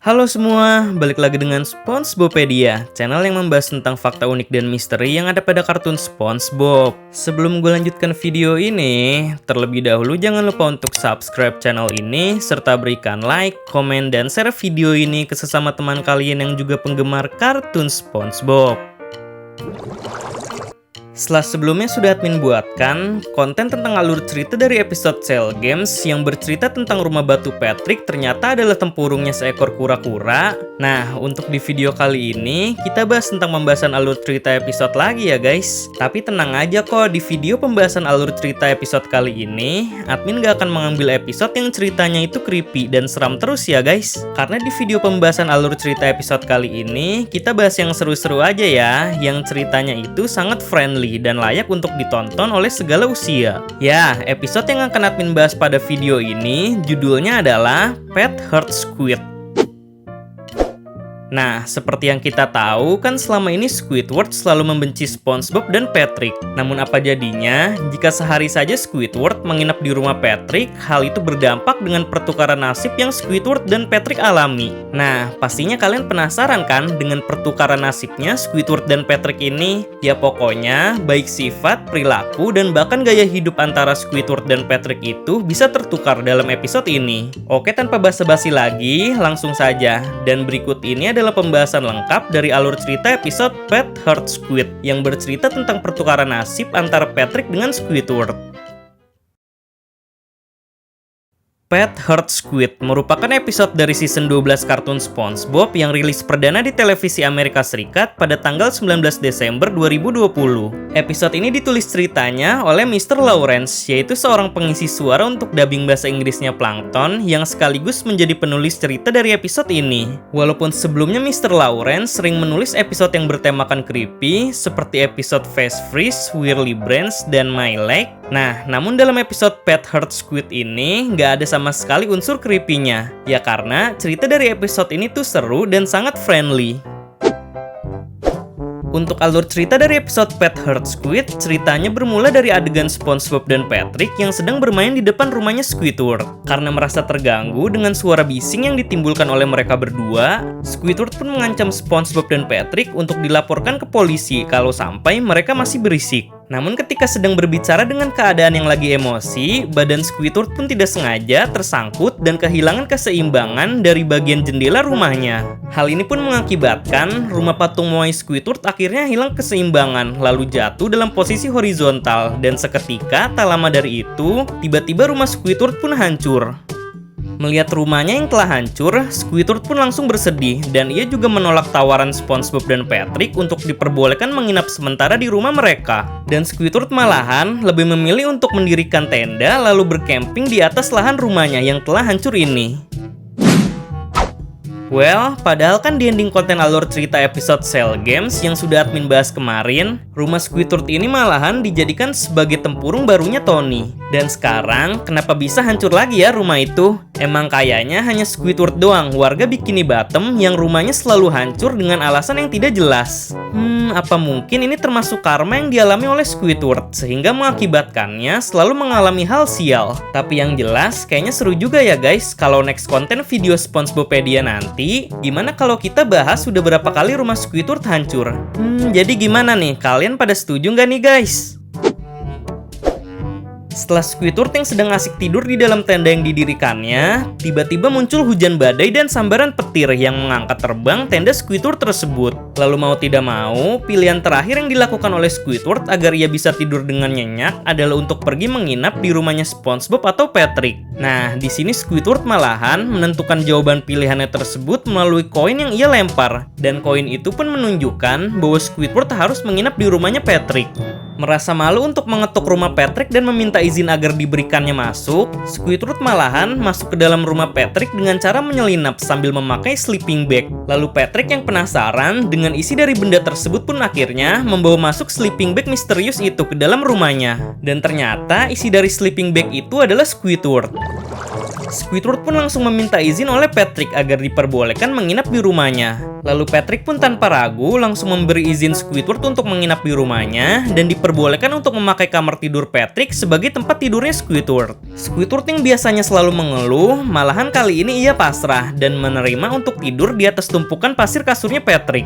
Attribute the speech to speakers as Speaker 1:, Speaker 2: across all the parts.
Speaker 1: Halo semua, balik lagi dengan SpongeBobpedia, channel yang membahas tentang fakta unik dan misteri yang ada pada kartun SpongeBob. Sebelum gue lanjutkan video ini, terlebih dahulu jangan lupa untuk subscribe channel ini, serta berikan like, komen, dan share video ini ke sesama teman kalian yang juga penggemar kartun SpongeBob. Setelah sebelumnya sudah admin buatkan konten tentang alur cerita dari episode Cell Games yang bercerita tentang rumah batu Patrick ternyata adalah tempurungnya seekor kura-kura. Nah, untuk di video kali ini kita bahas tentang pembahasan alur cerita episode lagi ya guys. Tapi tenang aja kok, di video pembahasan alur cerita episode kali ini admin gak akan mengambil episode yang ceritanya itu creepy dan seram terus ya guys. Karena di video pembahasan alur cerita episode kali ini kita bahas yang seru-seru aja ya, yang ceritanya itu sangat friendly dan layak untuk ditonton oleh segala usia. Ya, episode yang akan admin bahas pada video ini judulnya adalah Pet Heart Squid. Nah, seperti yang kita tahu kan selama ini Squidward selalu membenci SpongeBob dan Patrick. Namun apa jadinya jika sehari saja Squidward menginap di rumah Patrick, hal itu berdampak dengan pertukaran nasib yang Squidward dan Patrick alami. Nah, pastinya kalian penasaran kan dengan pertukaran nasibnya Squidward dan Patrick ini? Ya pokoknya, baik sifat, perilaku, dan bahkan gaya hidup antara Squidward dan Patrick itu bisa tertukar dalam episode ini. Oke, tanpa basa-basi lagi, langsung saja. Dan berikut ini adalah pembahasan lengkap dari alur cerita episode Pet Heart Squid yang bercerita tentang pertukaran nasib antara Patrick dengan Squidward. Pet Heart Squid merupakan episode dari season 12 kartun SpongeBob yang rilis perdana di televisi Amerika Serikat pada tanggal 19 Desember 2020. Episode ini ditulis ceritanya oleh Mr. Lawrence, yaitu seorang pengisi suara untuk dubbing bahasa Inggrisnya Plankton yang sekaligus menjadi penulis cerita dari episode ini. Walaupun sebelumnya Mr. Lawrence sering menulis episode yang bertemakan creepy seperti episode Fast Freeze, Whirly Branch, dan My Leg. Nah, namun dalam episode Pet Heart Squid ini nggak ada sama sekali unsur creepy-nya. Ya karena cerita dari episode ini tuh seru dan sangat friendly. Untuk alur cerita dari episode Pet Heart Squid, ceritanya bermula dari adegan SpongeBob dan Patrick yang sedang bermain di depan rumahnya Squidward. Karena merasa terganggu dengan suara bising yang ditimbulkan oleh mereka berdua, Squidward pun mengancam SpongeBob dan Patrick untuk dilaporkan ke polisi kalau sampai mereka masih berisik. Namun ketika sedang berbicara dengan keadaan yang lagi emosi, badan Squidward pun tidak sengaja tersangkut dan kehilangan keseimbangan dari bagian jendela rumahnya. Hal ini pun mengakibatkan rumah patung Moai Squidward akhirnya hilang keseimbangan lalu jatuh dalam posisi horizontal, dan seketika tak lama dari itu, tiba-tiba rumah Squidward pun hancur. Melihat rumahnya yang telah hancur, Squidward pun langsung bersedih dan ia juga menolak tawaran SpongeBob dan Patrick untuk diperbolehkan menginap sementara di rumah mereka. Dan Squidward malahan lebih memilih untuk mendirikan tenda lalu bercamping di atas lahan rumahnya yang telah hancur ini. Well, padahal kan di ending konten alur cerita episode Cell Games yang sudah admin bahas kemarin, rumah Squidward ini malahan dijadikan sebagai tempurung barunya Tony. Dan sekarang, kenapa bisa hancur lagi ya rumah itu? Emang kayaknya hanya Squidward doang, warga Bikini Bottom, yang rumahnya selalu hancur dengan alasan yang tidak jelas. Apa mungkin ini termasuk karma yang dialami oleh Squidward, sehingga mengakibatkannya selalu mengalami hal sial? Tapi yang jelas, kayaknya seru juga ya guys, kalau next konten video SpongeBobpedia nanti, gimana kalau kita bahas sudah berapa kali rumah Squidward hancur? Jadi gimana nih, kalian pada setuju nggak nih guys? Setelah Squidward yang sedang asik tidur di dalam tenda yang didirikannya, tiba-tiba muncul hujan badai dan sambaran petir yang mengangkat terbang tenda Squidward tersebut. Lalu mau tidak mau, pilihan terakhir yang dilakukan oleh Squidward agar ia bisa tidur dengan nyenyak adalah untuk pergi menginap di rumahnya SpongeBob atau Patrick. Nah, di sini Squidward malahan menentukan jawaban pilihannya tersebut melalui koin yang ia lempar. Dan koin itu pun menunjukkan bahwa Squidward harus menginap di rumahnya Patrick. Merasa malu untuk mengetuk rumah Patrick dan meminta izin agar diberikannya masuk, Squidward malahan masuk ke dalam rumah Patrick dengan cara menyelinap sambil memakai sleeping bag. Lalu Patrick yang penasaran dengan isi dari benda tersebut pun akhirnya membawa masuk sleeping bag misterius itu ke dalam rumahnya. Dan ternyata isi dari sleeping bag itu adalah Squidward. Squidward pun langsung meminta izin oleh Patrick agar diperbolehkan menginap di rumahnya. Lalu Patrick pun tanpa ragu langsung memberi izin Squidward untuk menginap di rumahnya dan diperbolehkan untuk memakai kamar tidur Patrick sebagai tempat tidurnya Squidward. Squidward yang biasanya selalu mengeluh, malahan kali ini ia pasrah dan menerima untuk tidur di atas tumpukan pasir kasurnya Patrick.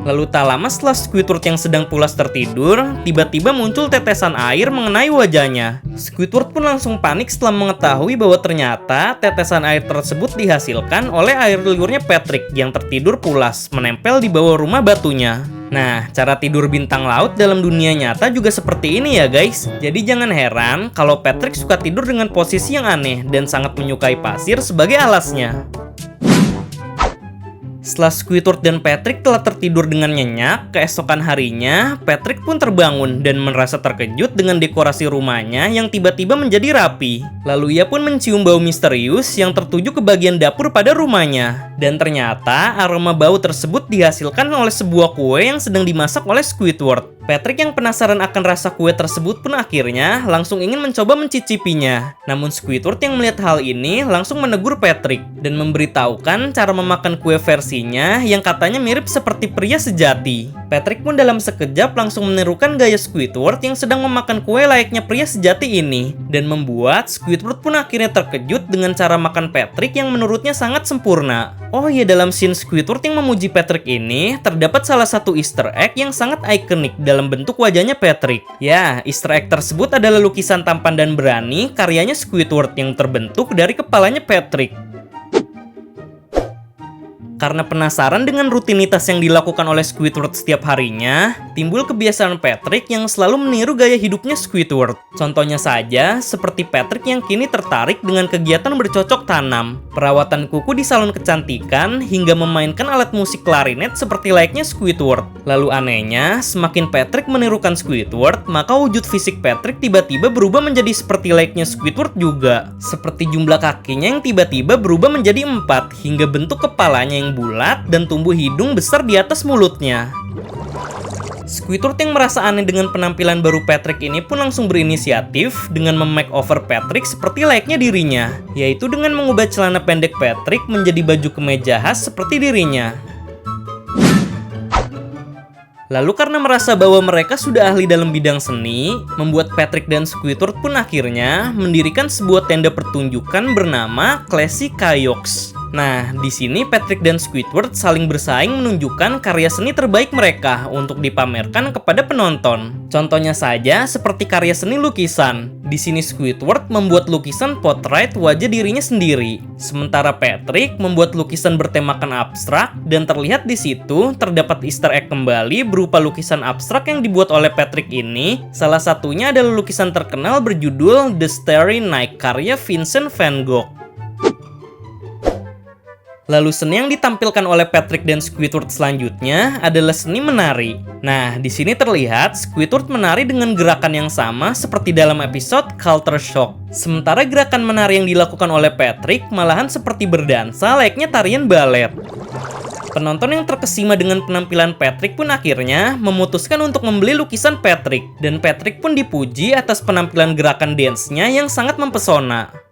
Speaker 1: Lalu tak lama setelah Squidward yang sedang pulas tertidur, tiba-tiba muncul tetesan air mengenai wajahnya. Squidward pun langsung panik setelah mengetahui bahwa ternyata tetesan air tersebut dihasilkan oleh air liurnya Patrick yang tertidur pulas, menempel di bawah rumah batunya. Nah, cara tidur bintang laut dalam dunia nyata juga seperti ini ya guys. Jadi jangan heran kalau Patrick suka tidur dengan posisi yang aneh dan sangat menyukai pasir sebagai alasnya. Setelah Squidward dan Patrick telah tertidur dengan nyenyak, keesokan harinya, Patrick pun terbangun dan merasa terkejut dengan dekorasi rumahnya yang tiba-tiba menjadi rapi. Lalu ia pun mencium bau misterius yang tertuju ke bagian dapur pada rumahnya. Dan ternyata aroma bau tersebut dihasilkan oleh sebuah kue yang sedang dimasak oleh Squidward. Patrick yang penasaran akan rasa kue tersebut pun akhirnya langsung ingin mencoba mencicipinya. Namun Squidward yang melihat hal ini langsung menegur Patrick dan memberitahukan cara memakan kue versinya yang katanya mirip seperti pria sejati. Patrick pun dalam sekejap langsung menirukan gaya Squidward yang sedang memakan kue layaknya pria sejati ini dan membuat Squidward pun akhirnya terkejut dengan cara makan Patrick yang menurutnya sangat sempurna. Oh iya, dalam scene Squidward yang memuji Patrick ini terdapat salah satu Easter egg yang sangat ikonik dalam bentuk wajahnya Patrick. Ya, Easter egg tersebut adalah lukisan tampan dan berani karyanya Squidward yang terbentuk dari kepalanya Patrick. Karena penasaran dengan rutinitas yang dilakukan oleh Squidward setiap harinya, timbul kebiasaan Patrick yang selalu meniru gaya hidupnya Squidward. Contohnya saja, seperti Patrick yang kini tertarik dengan kegiatan bercocok tanam, perawatan kuku di salon kecantikan, hingga memainkan alat musik klarinet seperti layaknya Squidward. Lalu anehnya, semakin Patrick menirukan Squidward, maka wujud fisik Patrick tiba-tiba berubah menjadi seperti layaknya Squidward juga. Seperti jumlah kakinya yang tiba-tiba berubah menjadi 4, hingga bentuk kepalanya yang bulat dan tumbuh hidung besar di atas mulutnya. Squidward yang merasa aneh dengan penampilan baru Patrick ini pun langsung berinisiatif dengan memakeover Patrick seperti layaknya dirinya, yaitu dengan mengubah celana pendek Patrick menjadi baju kemeja khas seperti dirinya. Lalu karena merasa bahwa mereka sudah ahli dalam bidang seni, membuat Patrick dan Squidward pun akhirnya mendirikan sebuah tenda pertunjukan bernama Classy Chaos. Nah, di sini Patrick dan Squidward saling bersaing menunjukkan karya seni terbaik mereka untuk dipamerkan kepada penonton. Contohnya saja seperti karya seni lukisan. Di sini Squidward membuat lukisan potret wajah dirinya sendiri, sementara Patrick membuat lukisan bertemakan abstrak dan terlihat di situ terdapat Easter egg kembali berupa lukisan abstrak yang dibuat oleh Patrick ini. Salah satunya adalah lukisan terkenal berjudul The Starry Night karya Vincent van Gogh. Lalu seni yang ditampilkan oleh Patrick dan Squidward selanjutnya adalah seni menari. Nah, di sini terlihat Squidward menari dengan gerakan yang sama seperti dalam episode Culture Shock. Sementara gerakan menari yang dilakukan oleh Patrick malahan seperti berdansa layaknya tarian balet. Penonton yang terkesima dengan penampilan Patrick pun akhirnya memutuskan untuk membeli lukisan Patrick. Dan Patrick pun dipuji atas penampilan gerakan dance-nya yang sangat mempesona.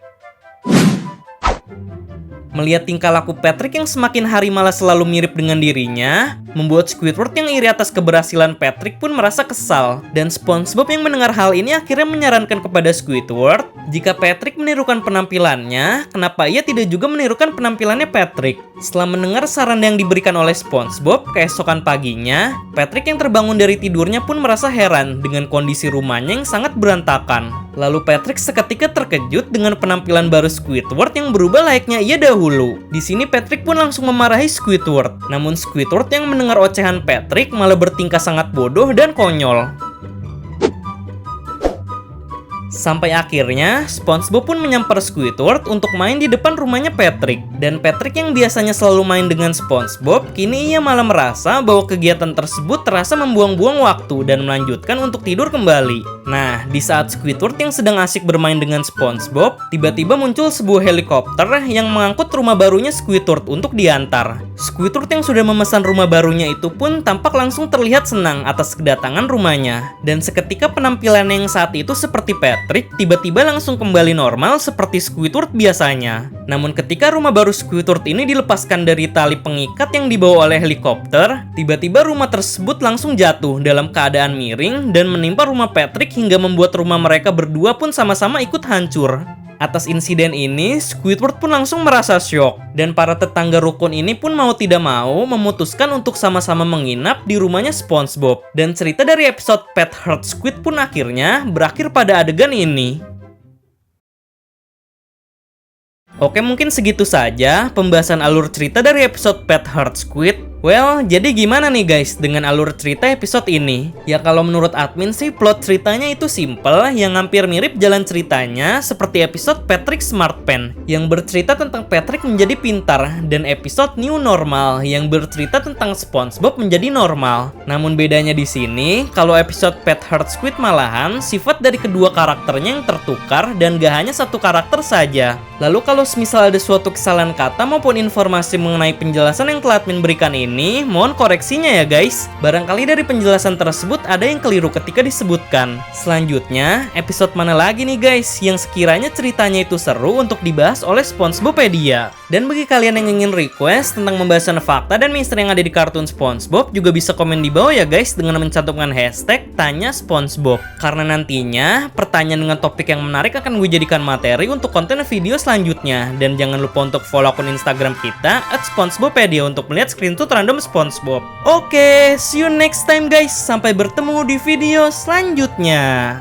Speaker 1: Melihat tingkah laku Patrick yang semakin hari malah selalu mirip dengan dirinya, membuat Squidward yang iri atas keberhasilan Patrick pun merasa kesal. Dan SpongeBob yang mendengar hal ini akhirnya menyarankan kepada Squidward, jika Patrick menirukan penampilannya, kenapa ia tidak juga menirukan penampilannya Patrick? Setelah mendengar saran yang diberikan oleh SpongeBob, keesokan paginya, Patrick yang terbangun dari tidurnya pun merasa heran dengan kondisi rumahnya yang sangat berantakan. Lalu Patrick seketika terkejut dengan penampilan baru Squidward yang berubah layaknya ia dahulu. Di sini Patrick pun langsung memarahi Squidward. Namun Squidward yang mendengar ocehan Patrick malah bertingkah sangat bodoh dan konyol. Sampai akhirnya, SpongeBob pun menyamper Squidward untuk main di depan rumahnya Patrick. Dan Patrick yang biasanya selalu main dengan SpongeBob, kini ia malah merasa bahwa kegiatan tersebut terasa membuang-buang waktu dan melanjutkan untuk tidur kembali. Nah, di saat Squidward yang sedang asik bermain dengan SpongeBob, tiba-tiba muncul sebuah helikopter yang mengangkut rumah barunya Squidward untuk diantar. Squidward yang sudah memesan rumah barunya itu pun tampak langsung terlihat senang atas kedatangan rumahnya. Dan seketika penampilannya yang saat itu seperti Patrick, Patrick tiba-tiba langsung kembali normal seperti Squidward biasanya. Namun ketika rumah baru Squidward ini dilepaskan dari tali pengikat yang dibawa oleh helikopter, tiba-tiba rumah tersebut langsung jatuh dalam keadaan miring dan menimpa rumah Patrick hingga membuat rumah mereka berdua pun sama-sama ikut hancur. Atas insiden ini, Squidward pun langsung merasa syok. Dan para tetangga rukun ini pun mau tidak mau memutuskan untuk sama-sama menginap di rumahnya SpongeBob. Dan cerita dari episode Pet Heart Squid pun akhirnya berakhir pada adegan ini. Oke, mungkin segitu saja pembahasan alur cerita dari episode Pet Heart Squid. Well, jadi gimana nih guys dengan alur cerita episode ini? Ya kalau menurut admin sih plot ceritanya itu simple yang hampir mirip jalan ceritanya seperti episode Patrick Smart Pen yang bercerita tentang Patrick menjadi pintar dan episode New Normal yang bercerita tentang SpongeBob menjadi normal. Namun bedanya di sini, kalau episode Pet Heart Squid malahan sifat dari kedua karakternya yang tertukar dan gak hanya satu karakter saja. Lalu kalau semisal ada suatu kesalahan kata maupun informasi mengenai penjelasan yang telah admin berikan ini, mohon koreksinya ya guys. Barangkali dari penjelasan tersebut ada yang keliru ketika disebutkan. Selanjutnya, episode mana lagi nih guys yang sekiranya ceritanya itu seru untuk dibahas oleh SpongeBopedia? Dan bagi kalian yang ingin request tentang pembahasan fakta dan misteri yang ada di kartun SpongeBob juga bisa komen di bawah ya guys dengan mencantumkan hashtag Tanya SpongeBob. Karena nantinya pertanyaan dengan topik yang menarik akan gue jadikan materi untuk konten video selanjutnya. Dan jangan lupa untuk follow akun Instagram kita @SpongeBopedia untuk melihat screenshot random SpongeBob. Oke, see you next time guys. Sampai bertemu di video selanjutnya.